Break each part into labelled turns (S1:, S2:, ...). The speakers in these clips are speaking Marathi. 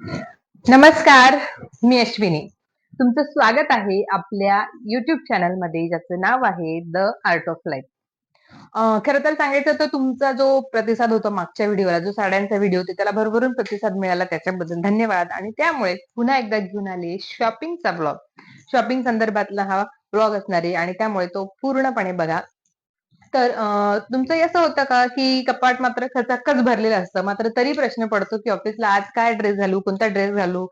S1: नमस्कार, मी अश्विनी. तुमचं स्वागत आहे आपल्या YouTube चॅनलमध्ये ज्याचं नाव आहे द आर्ट ऑफ लाईफ. खरं तर सांगायचं तर तुमचा जो प्रतिसाद होता मागच्या व्हिडिओला, जो साड्यांचा व्हिडिओ होता त्याला भरभरून प्रतिसाद मिळाला त्याच्याबद्दल धन्यवाद आणि त्यामुळे पुन्हा एकदा घेऊन आले शॉपिंगचा ब्लॉग. शॉपिंग संदर्भातला हा ब्लॉग असणार आहे आणि त्यामुळे तो पूर्णपणे बघा. तर तुमचंही असं होतं का, की कपाट मात्र खचाखच भरलेलं असतं, मात्र तरी प्रश्न पडतो, की ऑफिसला आज काय ड्रेस घालू, कोणता ड्रेस घालू?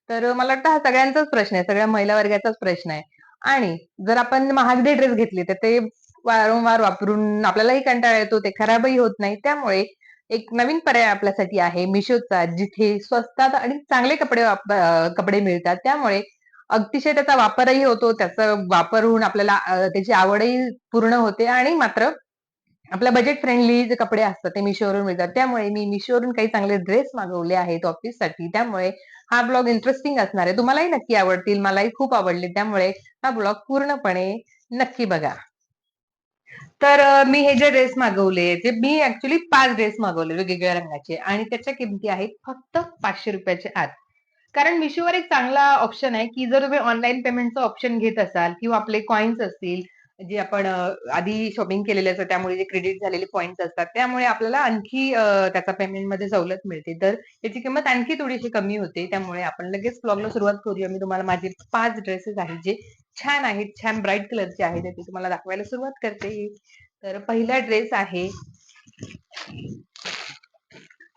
S1: तर मला वाटतं हा सगळ्यांचाच प्रश्न आहे, सगळ्या महिला वर्गाचाच प्रश्न आहे. आणि जर आपण महागडे ड्रेस घेतले, तर ते वारंवार वापरून आपल्यालाही कंटाळा येतो, ते खराबही होत नाही. त्यामुळे एक नवीन पर्याय आपल्यासाठी आहे Meeshoचा, जिथे स्वस्तात आणि चांगले कपडे मिळतात. त्यामुळे अतिशय त्याचा वापरही होतो, त्याचा वापर होऊन आपल्याला त्याची आवडही पूर्ण होते आणि मात्र आपल्या बजेट फ्रेंडली जे कपडे असतात ते मिशोवरून मिळतात. त्यामुळे मी मिशोवरून काही चांगले ड्रेस मागवले आहेत ऑफिससाठी. त्यामुळे हा ब्लॉग इंटरेस्टिंग असणार आहे. तुम्हालाही नक्की आवडतील, मलाही खूप आवडले. त्यामुळे हा ब्लॉग पूर्णपणे नक्की बघा. तर मी हे जे ड्रेस मागवले, ते मी ऍक्च्युअली 5 ड्रेस मागवले वेगवेगळ्या रंगाचे आणि त्याच्या किमती आहेत फक्त ₹500 आत. कारण मिशोवर एक चांगला ऑप्शन आहे, की जर तुम्ही ऑनलाईन पेमेंटचा ऑप्शन घेत असाल किंवा आपले कॉइन्स असतील, जे आपण आधी शॉपिंग केलेले असतात त्यामुळे जे क्रेडिट झालेले पॉइंट्स असतात, त्यामुळे आपल्याला आणखी त्याचा पेमेंटमध्ये सवलत मिळते. तर याची किंमत आणखी थोडीशी कमी होते. त्यामुळे आपण लगेच ब्लॉगला सुरुवात करूया. मी तुम्हाला माझे 5 ड्रेसेस आहेत, जे छान आहेत, छान ब्राईट कलरचे आहेत. ते तुम्हाला दाखवायला सुरुवात करते. तर पहिला ड्रेस आहे,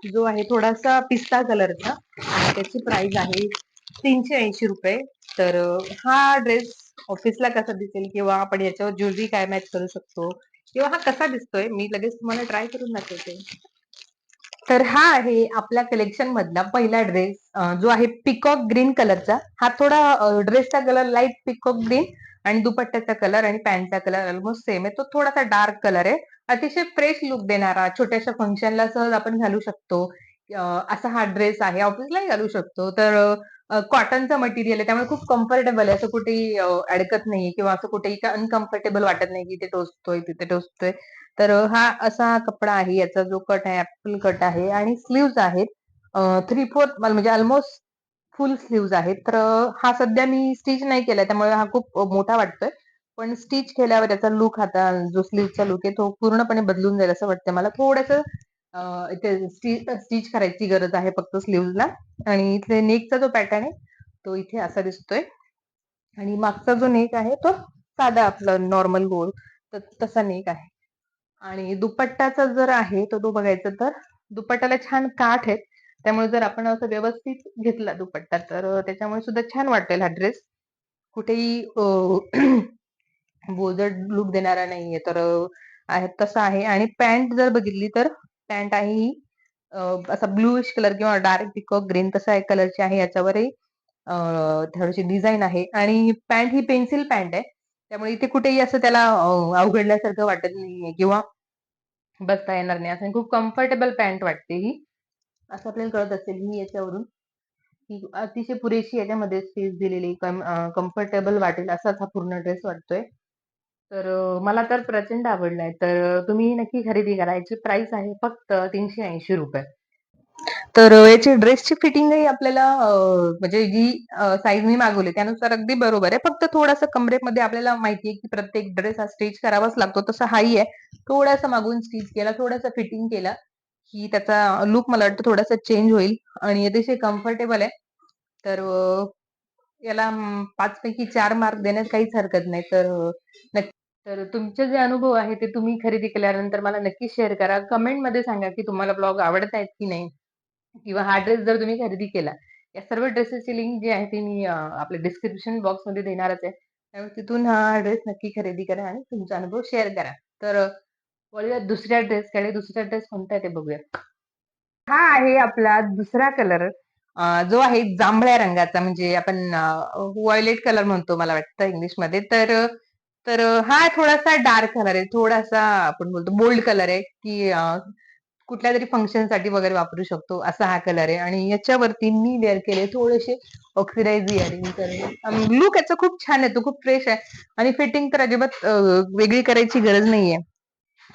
S1: जो आहे थोडासा पिस्ता कलरचा आणि त्याची प्राइस आहे ₹380. तर हा ड्रेस ऑफिसला कसा दिसेल किंवा आपण याच्यावर ज्वेलरी काय मॅच करू शकतो किंवा हा कसा दिसतोय मी लगेच तुम्हाला ट्राय करून दाखवते. तर हा आहे आपल्या कलेक्शन मधला पहिला ड्रेस, जो आहे पिकॉक ग्रीन कलरचा. हा थोडा ड्रेसचा कलर लाईट पिकॉक ग्रीन आणि दुपट्ट्याचा कलर आणि पॅन्टचा कलर ऑलमोस्ट सेम आहे. तो थोडासा डार्क कलर आहे. अतिशय फ्रेश लुक देणारा, छोट्याशा फंक्शनला सहज आपण घालू शकतो. असा हा ड्रेस आहे. ऑफिसलाही घालू शकतो. तर कॉटनचं मटेरियल आहे त्यामुळे खूप कम्फर्टेबल आहे. असं कुठेही अडकत नाही किंवा असं कुठेही अनकम्फर्टेबल वाटत नाही, की इथे टोचतोय, तिथे टोचतोय. तर हा असा कपडा आहे. याचा जो कट आहे ॲपल कट आहे आणि स्लीव्हज आहेत. 3/4 म्हणजे अल्मोस्ट फुल स्लीव्हज आहेत. तर हा सध्या मी स्टिच नाही केलाय त्यामुळे हा खूप मोठा वाटतोय. पण स्टिच केल्यावर याचा लूक, आता जो स्लीव्हचा लूक आहे तो पूर्णपणे बदलून जाईल असं वाटतंय मला. थोडंसं इथे स्टिच करायची गरज आहे फक्त स्लीव्हजला. आणि इथे नेकचा जो पॅटर्न आहे तो इथे असा दिसतोय आणि मागचा जो नेक आहे तो साधा आपला नॉर्मल गोल तसा नेक आहे. आणि दुपट्टाचा जर आहे तर तो बघायचा तर दुपट्ट्याला छान काठ आहेत. त्यामुळे जर आपण असं व्यवस्थित घेतला दुपट्टा तर त्याच्यामुळे सुद्धा छान वाटेल हा ड्रेस. कुठेही बोजड लूक देणारा नाहीये. तर आहे तसा आहे आणि पॅन्ट जर बघितली तर पॅन्ट आहे ही असा ब्लूइश कलर किंवा डार्क पिकॉक ग्रीन तसा एक कलरची आहे. याच्यावरही थोडीशी डिझाइन आहे आणि पॅन्ट ही पेन्सिल पॅन्ट आहे. त्यामुळे इथे कुठेही असं त्याला अवघडल्यासारखं वाटत नाहीये किंवा बसता येणार नाही. असं खूप कम्फर्टेबल पॅन्ट वाटते ही. असं आपल्याला कळत असेल ही याच्यावरून, की अतिशय पुरेशी याच्यामध्ये स्पेस दिलेली, कम्फर्टेबल वाटेल असाच हा पूर्ण ड्रेस वाटतोय. तर मला तर प्रचंड आवडलाय. तर तुम्ही नक्की खरेदी करा. याची प्राइस आहे फक्त ₹380. तर याची ड्रेसची फिटिंगही आपल्याला म्हणजे जी साईज मी मागवली त्यानुसार अगदी बरोबर आहे. फक्त थोडंसं कमरेमध्ये आपल्याला माहिती आहे, की प्रत्येक ड्रेस हा स्टिच करावाच लागतो. तसा हाही आहे. थोडासा मागून स्टिच केला, थोडासा फिटिंग केला, की त्याचा लूक मला वाटतं थोडासा चेंज होईल आणि अतिशय कम्फर्टेबल आहे. तर याला 5 पैकी 4 मार्क देण्यात काहीच हरकत नाही. तर नक्की, तर तुमचे जे अनुभव आहे ते तुम्ही खरेदी केल्यानंतर मला नक्की शेअर करा. कमेंटमध्ये सांगा, की तुम्हाला ब्लॉग आवडत आहेत की नाही? किंवा हा ड्रेस जर तुम्ही खरेदी केला, या सर्व ड्रेसेसची लिंक जी आहे ती मी आपल्या डिस्क्रिप्शन बॉक्समध्ये देणारच आहे. त्यामुळे तिथून हा ड्रेस नक्की खरेदी करा आणि तुमचा अनुभव शेअर करा. तर वळूया दुसऱ्या ड्रेसकडे. दुसरा ड्रेस कोणता आहे ते बघूया. हा आहे आपला दुसरा कलर, जो आहे जांभळ्या रंगाचा, म्हणजे आपण व्हायोलेट कलर म्हणतो मला वाटतं इंग्लिशमध्ये. तर तर हा थोडासा डार्क कलर आहे. थोडासा आपण बोलतो बोल्ड कलर आहे, की कुठल्या तरी फंक्शनसाठी वगैरे वापरू शकतो असा हा कलर आहे. आणि याच्यावरती मी वेअर केले थोडेसे ऑक्सिडाइज इयरिंग. तर लुक याचा खूप छान येतो, खूप फ्रेश आहे आणि फिटिंग तर अजिबात वेगळी करायची गरज नाहीये.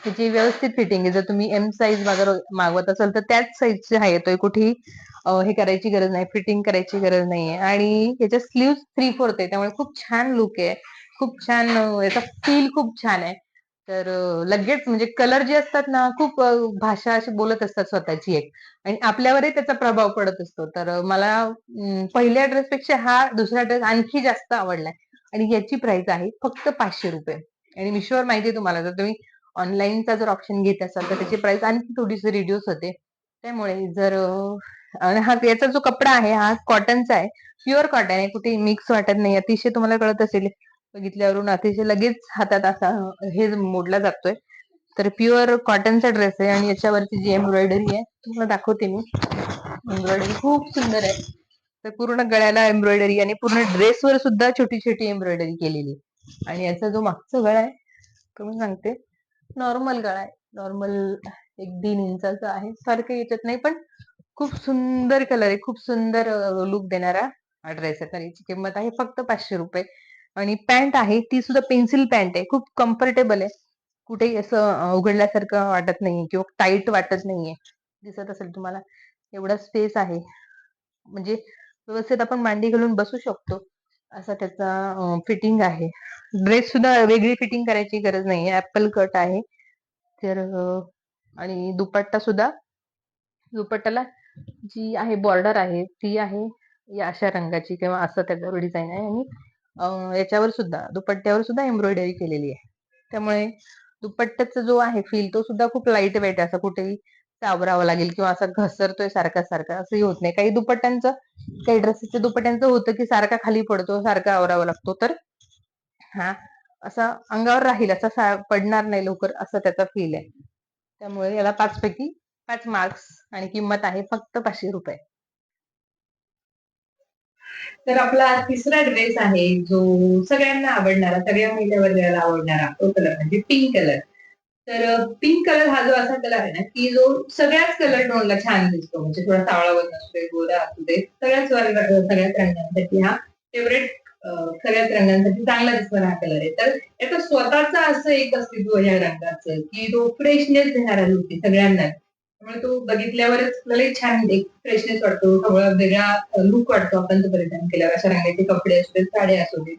S1: त्याची व्यवस्थित फिटिंग आहे. जर तुम्ही एम साईज वगैरे मागवत असाल तर त्याच साईजची हा येतोय. कुठेही हे करायची गरज नाही, फिटिंग करायची गरज नाहीये आणि याच्या स्लीव्ह 3/4 आहे. त्यामुळे खूप छान लुक आहे. खूप छान याचा फील खूप छान आहे. तर लगेच म्हणजे कलर जे असतात ना, खूप भाषा अशी बोलत असतात स्वतःची एक आणि आपल्यावरही त्याचा प्रभाव पडत असतो. तर मला पहिल्या ड्रेसपेक्षा हा दुसरा ड्रेस आणखी जास्त आवडलाय आणि याची प्राइस आहे फक्त ₹500 आणि Meeshoवर माहिती आहे तुम्हाला, जर तुम्ही ऑनलाईनचा जर ऑप्शन घेत असाल, तर त्याची प्राइस आणखी थोडीशी रिड्यूस होते. त्यामुळे जर आणि हा याचा जो कपडा आहे हा कॉटनचा आहे. प्युअर कॉटन आहे. कुठे मिक्स वाटत नाही. अतिशय तुम्हाला कळत असेल बघितल्यावरून अतिशय लगेच हातात असा हे मोडला जातोय. तर प्युअर कॉटनचा ड्रेस आहे आणि याच्यावरती जी एम्ब्रॉयडरी आहे तुम्हाला दाखवते मी. एम्ब्रॉयडरी खूप सुंदर आहे. तर पूर्ण गळ्याला एम्ब्रॉयडरी आणि पूर्ण ड्रेसवर सुद्धा छोटी छोटी एम्ब्रॉयडरी केलेली आणि याचा जो मागचा गळा आहे तो मी सांगते, नॉर्मल गळा आहे. नॉर्मल 1-1.5 इंचाचा आहे. सारखं याच्यात नाही, पण खूप सुंदर कलर आहे. खूप सुंदर लुक देणारा हा ड्रेस आहे. तर याची किंमत आहे फक्त ₹500 आणि पॅन्ट आहे ती सुद्धा पेन्सिल पॅन्ट आहे. खूप कम्फर्टेबल आहे. कुठेही असं उघडल्यासारखं वाटत नाहीये किंवा टाईट वाटत नाहीये. दिसत असेल तुम्हाला एवढा स्पेस आहे. म्हणजे व्यवस्थित आपण मांडी घालून बसू शकतो. असा त्याचा फिटिंग आहे. ड्रेस सुद्धा वेगळी फिटिंग करायची गरज नाहीये. ॲपल कट आहे. तर आणि दुपट्टा सुद्धा दुपट्ट्याला जी आहे बॉर्डर आहे ती आहे या अशा रंगाची किंवा असं त्याच्यावर डिझाइन आहे आणि याच्यावर सुद्धा दुपट्ट्यावर सुद्धा एम्ब्रॉयडरी केलेली आहे. त्यामुळे दुपट्ट्याचा जो आहे फील तो सुद्धा खूप लाईट वेट आहे. असं कुठेही सावरावं लागेल किंवा असा घसरतोय सारखा-सारखा असंही होत नाही. काही ड्रेसेसच्या दुपट्ट्यांचं होतं, की सारखा खाली पडतो, सारखा आवरावा लागतो. तर हा असा अंगावर राहील, असा पडणार नाही लवकर असा त्याचा फील आहे. त्यामुळे याला 5 पैकी 5 मार्क्स आणि किंमत आहे फक्त ₹500. तर आपला तिसरा ड्रेस आहे जो सगळ्यांना आवडणारा, सगळ्या महिला वर्गाला आवडणारा तो कलर म्हणजे पिंक कलर. तर पिंक कलर हा जो असा कलर आहे ना, की जो सगळ्याच कलर टोनला छान दिसतो. म्हणजे थोडा सावळा वर्ण असू दे, गोरा असू दे, सगळ्याच रंगांसाठी हा फेवरेट सगळ्याच रंगांसाठी चांगला दिसणारा हा कलर आहे. तर याचं स्वतःचं असं एक अस्तित्व या रंगाचं, की तो फ्रेशनेस देणारा लुक आहे सगळ्यांना. त्यामुळे तो बघितल्यावरच आपल्याला छान एक फ्रेशनेस वाटतो. थोडा वेगळा लुक वाटतो आपण तो परिधान केल्यावर. अशा रंगाचे कपडे असू देत, साड्या असू देत.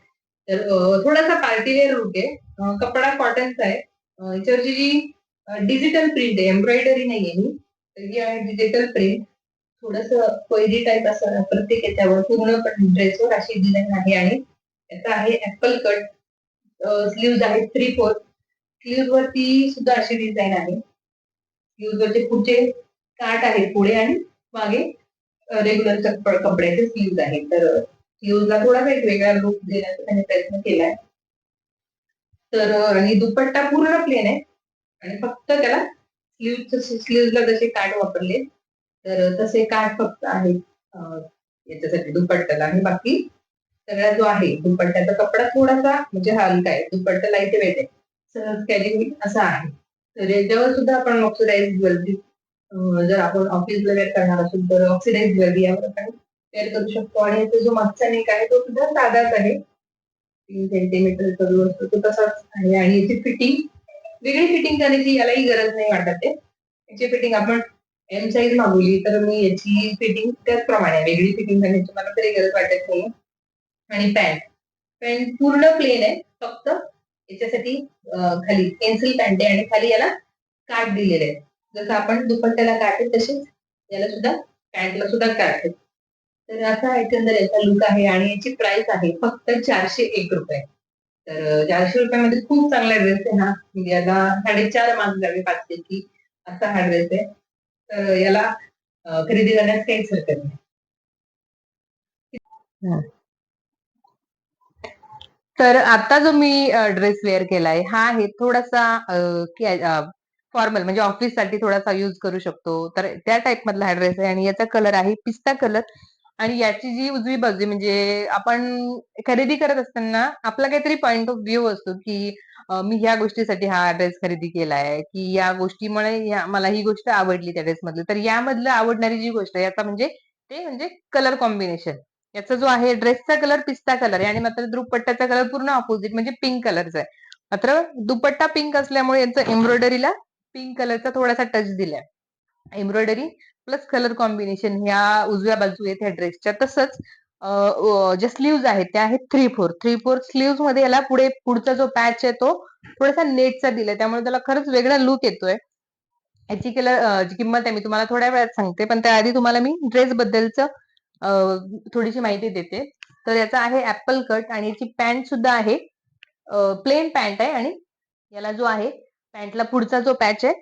S1: तर थोडासा पार्टीवेअर लुक आहे. कपडा कॉटनचा आहे. याच्यावरची जी डिजिटल प्रिंट आहे, एम्ब्रॉयडरी नाहीये ही. तर ही आहे डिजिटल प्रिंट. थोडंसं कोयरी टाइप असं प्रत्येक याच्यावर पूर्णपणे ड्रेसवर अशी डिझाईन आहे आणि याचा आहे ॲपल कट. स्लीव्हज आहेत 3/4. स्लीव्ह वरती सुद्धा अशी डिझाईन आहे. स्लीव्हजवरचे पुढचे काठ आहेत पुढे आणि मागे रेग्युलर कपड्याचे स्लीव्ज आहेत. तर स्लीव्हजला थोडासा एक वेगळा लुक देण्याचा त्याने प्रयत्न केलाय. तर आणि दुपट्टा पूर्ण प्लेन आहे आणि फक्त त्याला स्लीव्हजला जसे काठ वापरले तर तसे काठ फक्त आहेत याच्यासाठी दुपट्ट्याला आणि बाकी सगळा जो आहे दुपट्ट्याचा कपडा थोडासा म्हणजे हलका आहे. दुपट्टा लाईट वेट आहे. सहज कॅरी होईल असा आहे. तर याच्यावर सुद्धा आपण ऑक्सिडाइज ज्वेलरी जर आपण ऑफिसला वेअर करणार असेल तर ऑक्सिडाइज ज्वेलरी यावर आपण वेअर करू शकतो आणि याचा जो मागचा नेक आहे तो सुद्धा साधाच आहे. 3 सेंटीमीटरचा जो असतो तो तसाच आहे आणि याची फिटिंग वेगळी फिटिंग करण्याची यालाही गरज नाही वाटत आहे. याची फिटिंग आपण एम साईज मागवली तर मी याची फिटिंग त्याचप्रमाणे वेगळी फिटिंग करण्याची मला तरी गरज वाटत नाही. आणि पॅन्ट पॅन्ट पूर्ण प्लेन आहे. फक्त याच्यासाठी खाली पेन्सिल पॅन्ट आहे आणि खाली याला काठ दिलेले आहे. जसं आपण दुपट्ट्याला काठ आहे तसेच याला सुद्धा पॅन्टला सुद्धा काठ आहे. तर असा एकंदर याचा लुक आहे आणि याची प्राइस आहे फक्त ₹401. तर ₹400 खूप चांगला ड्रेस आहे हा. म्हणजे याला 4.5 मार्क द्यावे 5 पैकी असा हा ड्रेस आहे. तर याला खरेदी करण्यास काहीच हरकत नाही. हं. तर आता जो मी ड्रेस वेअर केलाय हा आहे थोडासा फॉर्मल म्हणजे ऑफिससाठी थोडासा यूज करू शकतो. तर त्या टाइप मधला हा ड्रेस आहे आणि याचा कलर आहे पिस्ता कलर आणि याची जी उजवी बाजू म्हणजे आपण खरेदी करत असताना आपला काहीतरी पॉइंट ऑफ व्ह्यू असतो, की मी ह्या गोष्टीसाठी हा ड्रेस खरेदी केलाय, की या गोष्टीमुळे मला ही गोष्ट आवडली त्या ड्रेसमधली. तर यामधलं आवडणारी जी गोष्ट आहे याचा म्हणजे ते म्हणजे कलर कॉम्बिनेशन. याचा जो आहे ड्रेसचा कलर पिस्ता कलर आहे आणि मात्र दुपट्ट्याचा कलर पूर्ण अपोजिट म्हणजे पिंक कलरचा आहे. मात्र दुपट्टा पिंक असल्यामुळे यांचं एम्ब्रॉयडरीला पिंक कलरचा थोडासा टच दिलाय. एम्ब्रॉयडरी प्लस कलर कॉम्बिनेशन ह्या उजव्या बाजू आहेत ह्या ड्रेसच्या. तसंच ज्या स्लीव्ज आहेत त्या आहेत 3/4 स्लीव्ज मध्ये याला पुढचा जो पॅच आहे तो थोडासा नेटचा दिलाय, त्यामुळे त्याला खरंच वेगळा लुक येतोय. याची जी किंमत आहे मी तुम्हाला थोड्या वेळात सांगते, पण त्याआधी तुम्हाला मी ड्रेस बद्दलच थोडीशी माहिती देते. तर याचा आहे ऍपल कट आणि याची पॅन्ट सुद्धा आहे प्लेन पॅन्ट आहे आणि याला जो आहे पॅन्टला पुढचा जो पॅच आहे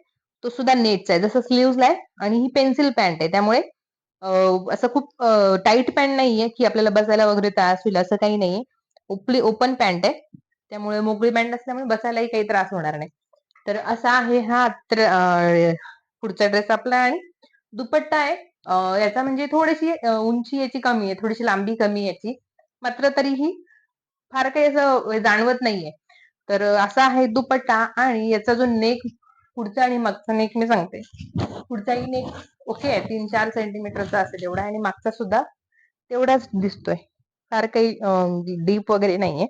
S1: तो सुद्धा नेटचा आहे, जसं स्लीव्हजला आहे. आणि ही पेन्सिल पॅन्ट आहे, त्यामुळे असं खूप टाईट पॅन्ट नाहीये की आपल्याला बसायला वगैरे त्रास होईल, असं काही नाहीये. ओपन पॅन्ट आहे, त्यामुळे मोकळी पॅन्ट असल्यामुळे बसायलाही काही त्रास होणार नाही. तर असा आहे हा पुढचा ड्रेस आपला. आणि दुपट्टा आहे याचा म्हणजे थोडीशी उंची याची कमी आहे, थोडीशी लांबी कमी याची, मात्र तरीही फार काही असं जाणवत नाहीये. तर असा आहे दुपट्टा. आणि याचा जो नेक पुढचा आणि मागचा नेक मी सांगते. पुढचाही नेक ओके आहे, 3-4 सेंटीमीटरचा असेल एवढा, आणि मागचा सुद्धा तेवढाच दिसतोय, फार काही डीप वगैरे नाहीये.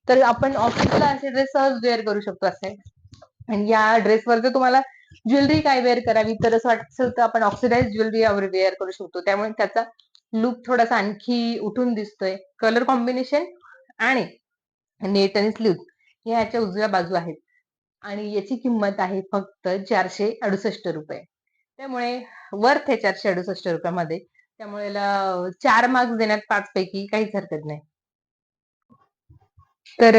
S1: तर आपण ऑफिसला असे ड्रेस सहज वेअर करू शकतो असे. आणि या ड्रेसवर जर तुम्हाला ज्वेलरी काय वेअर करावी तर असं वाटत असेल तर आपण ऑक्सिडाइज ज्वेलरी यावर वेअर करू शकतो, त्यामुळे त्याचा लुक थोडासा आणखी उठून दिसतोय. कलर कॉम्बिनेशन आणि नेट आणि स्लीव्ह हे ह्याच्या उजव्या बाजू आहेत. आणि याची किंमत आहे फक्त 468 रुपये. त्यामुळे वर्थ आहे 468 रुपयामध्ये. त्यामुळे याला 4 मार्क्स देण्यात 5 पैकी काहीच हरकत नाही. तर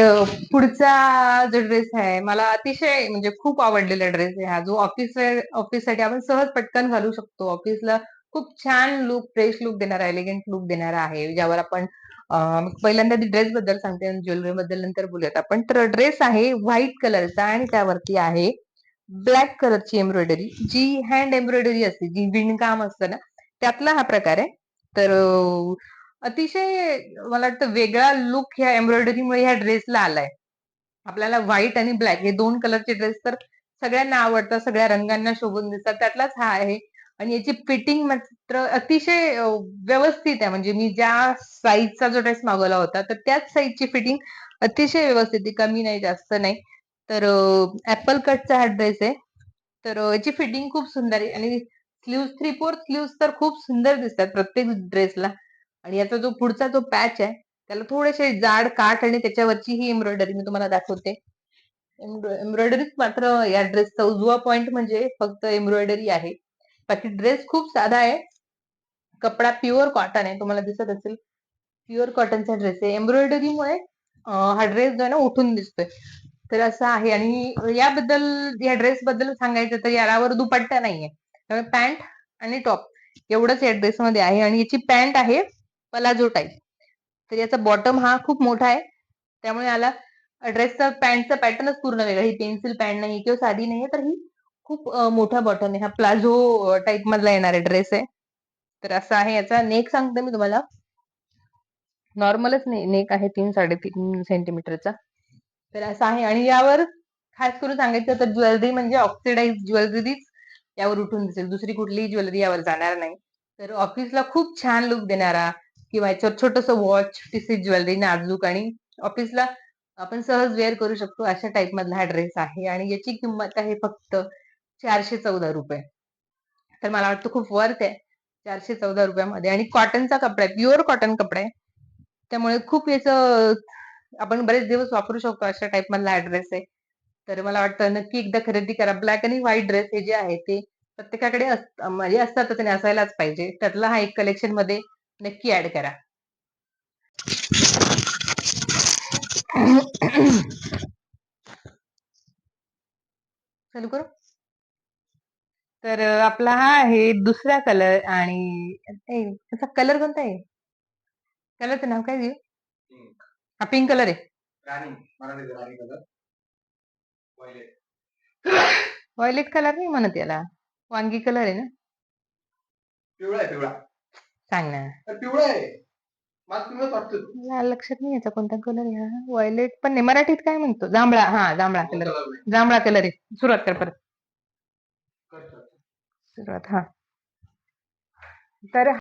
S1: पुढचा जो ड्रेस आहे मला अतिशय म्हणजे खूप आवडलेला ड्रेस आहे हा, जो ऑफिससाठी आपण सहज पटकन घालू शकतो. ऑफिसला खूप छान लुक, फ्रेश लुक देणारा, एलिगंट लुक देणारा आहे, ज्यावर आपण पहिल्यांदा ड्रेस बद्दल सांगते आणि ज्वेलरी बद्दल नंतर बोलूयात आपण. तर ड्रेस आहे व्हाईट कलरचा आणि त्यावरती आहे ब्लॅक कलरची एम्ब्रॉयडरी, जी हँड एम्ब्रॉयडरी असते, जी विणकाम असतं ना, त्यातला हा प्रकार आहे. तर अतिशय मला वाटतं वेगळा लुक ह्या एम्ब्रॉयडरीमुळे ह्या ड्रेसला आलाय. आपल्याला व्हाईट आणि ब्लॅक हे 2 कलरचे ड्रेस तर सगळ्यांना आवडतात, सगळ्या रंगांना शोभून दिसतात, त्यातलाच हा आहे. आणि याची फिटिंग मात्र अतिशय व्यवस्थित आहे. म्हणजे मी ज्या साईजचा जो ड्रेस मागवला होता तर त्याच साईजची फिटिंग अतिशय व्यवस्थित आहे, कमी नाही जास्त नाही. तर ऍपल कटचा हा ड्रेस आहे. तर याची फिटिंग खूप सुंदर आहे आणि स्लीव्ह 3/4 स्लीव्ह तर खूप सुंदर दिसतात प्रत्येक ड्रेसला. आणि याचा जो पुढचा जो पॅच आहे त्याला थोडेसे जाड काठ आणि त्याच्यावरची ही एम्ब्रॉयडरी मी तुम्हाला दाखवते. एम्ब्रॉयडरीच मात्र या ड्रेसचा उजवा पॉइंट म्हणजे फक्त एम्ब्रॉयडरी आहे. बाकी ड्रेस खूप साधा आहे. कपडा प्युअर कॉटन आहे, तुम्हाला दिसत असेल प्युअर कॉटनचा ड्रेस आहे. एम्ब्रॉयडरीमुळे हा ड्रेस जो आहे ना उठून दिसतोय. तर असं आहे. आणि या ड्रेस बद्दल सांगायचं तर यावर दुपट्टा नाहीये, त्यामुळे पॅन्ट आणि टॉप एवढंच या ड्रेसमध्ये आहे. आणि याची पॅन्ट आहे पलाझो टाईप. तर याचा बॉटम हा खूप मोठा आहे, त्यामुळे याला ड्रेसचा पॅन्टचा पॅटर्नच पूर्ण वेगळा. ही पेन्सिल पॅन्ट नाही किंवा साधी नाहीये, तर ही खूप मोठा बॉटम आहे. हा प्लाझो टाईप मधला येणारा ड्रेस आहे. तर असं आहे. याचा नेक सांगते मी तुम्हाला. नॉर्मलच नेक आहे 3-3.5 सेंटीमीटरचा. तर असं आहे. आणि यावर खास करून सांगायचं तर ज्वेलरी म्हणजे ऑक्सिडाइज ज्वेलरीच यावर उठून दिसेल, दुसरी कुठलीही ज्वेलरी यावर जाणार नाही. तर ऑफिसला खूप छान लुक देणारा किंवा याच्यावर छोटस वॉच, छोटीशी ज्वेलरी नाजूक, आणि ऑफिसला आपण सहज वेअर करू शकतो अशा टाईप मधला हा ड्रेस आहे. आणि याची किंमत आहे फक्त 414 रुपये. तर मला वाटतं खूप वर्थ आहे 414 रुपयामध्ये. आणि कॉटनचा कपडा आहे, प्युअर कॉटन कपडा आहे, त्यामुळे खूप याचं आपण बरेच दिवस वापरू शकतो अशा टाईप मधला हा ड्रेस आहे. तर मला वाटतं नक्की एकदा खरेदी करा. ब्लॅक आणि व्हाईट ड्रेस हे जे आहे ते प्रत्येकाकडे म्हणजे असतातच आणि असायलाच पाहिजे. त्यातला हा एक कलेक्शन मध्ये नक्की ऍड करा. चालू करू. तर आपला हा आहे दुसरा कलर. आणि त्याचा कलर कोणता आहे, कलरचं नाव काय देऊ? हा पिंक कलर आहे. व्हायलेट कलर नाही म्हणत याला, वांगी कलर आहे ना. पिवळा आहे, पिवळा. सांग ना. पिवळा आहे. मला लक्षात नाही याचा कोणता कलर आहे. हा व्हायलेट पण नाही, मराठीत काय म्हणतो, जांभळा. हा जांभळा कलर, जांभळा कलर आहे. सुरुवात कर परत, सुरुवात. हा तर